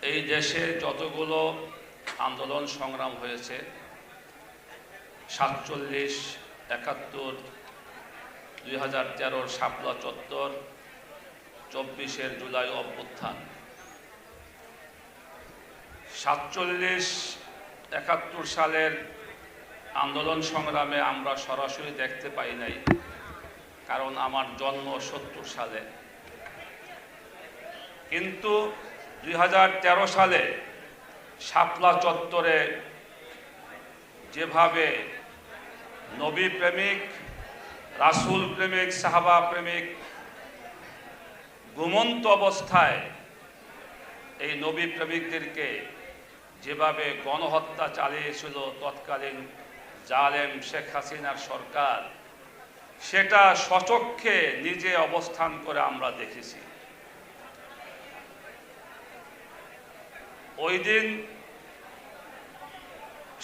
এই দেশে যতগুলো আন্দোলন সংগ্রাম হয়েছে ৪৭, ৭১, ২০১৩ শাপলা চত্বর, ২৪ জুলাই অভ্যুত্থান, ৪৭, ৭১ সালের আন্দোলন সংগ্রামে আমরা সরাসরি দেখতে পাই নাই, কারণ আমার জন্ম ৭০ সালে। কিন্তু ২০১৩ সালে শাপলা চত্বরে যেভাবে নবী প্রেমিক, রাসূল প্রেমিক, সাহাবা প্রেমিক ঘুমন্ত অবস্থায় এই নবী প্রেমিকদেরকে যেভাবে গণহত্যা চালিয়েছিল তৎকালীন জালেম শেখ হাসিনার সরকার, সেটা স্বচক্ষে নিজে অবস্থান করে আমরা দেখেছি। ওই দিন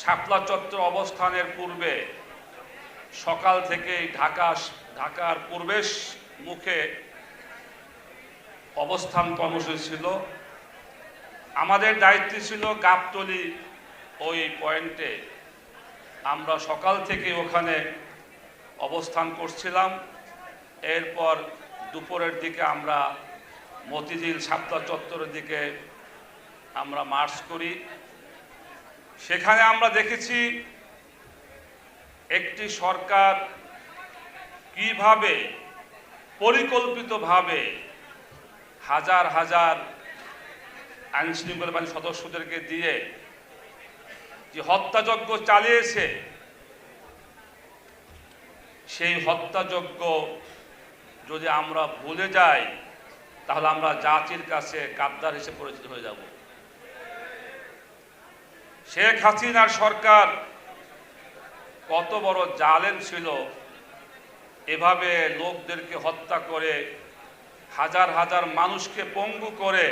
শাপলা চত্বর অবস্থানের পূর্বে সকাল থেকেই ঢাকার প্রবেশ মুখে অবস্থান কর্মসূচি ছিল। আমাদের দায়িত্ব ছিল গাবতলী ওই পয়েন্টে, আমরা সকাল থেকে ওখানে অবস্থান করছিলাম। এরপর দুপুরের দিকে আমরা মতিঝিল শাপলা চত্বরের দিকে আমরা মার্চ করি। সেখানে আমরা দেখেছি একটি সরকার কিভাবে পরিকল্পিতভাবে হাজার হাজার আইনশৃঙ্খলা বাহিনীর সদস্যদেরকে দিয়ে যে হত্যাযজ্ঞ চালিয়েছে, সেই হত্যাযজ্ঞ যদি আমরা ভুলে যাই তাহলে আমরা জাতির কাছে গাদ্দার হিসেবে পরিচিত হয়ে যাব। শেখ হাসিনার সরকার কত বড় জালেম ছিল, এভাবে লোকদেরকে হত্যা করে হাজার হাজার মানুষকে পঙ্গু করে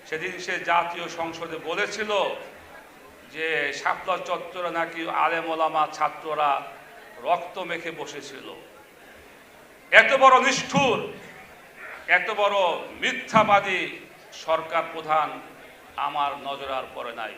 সেদিন সে জাতীয় সংসদে বলেছিল যে শাপলা চত্বরে নাকি আলেম ওলামা ছাত্ররা রক্ত মেখে বসেছিল। এত বড় নিষ্ঠুর, এত বড় মিথ্যাবাদী সরকার প্রধান আমার নজর আর পড়ে নাই।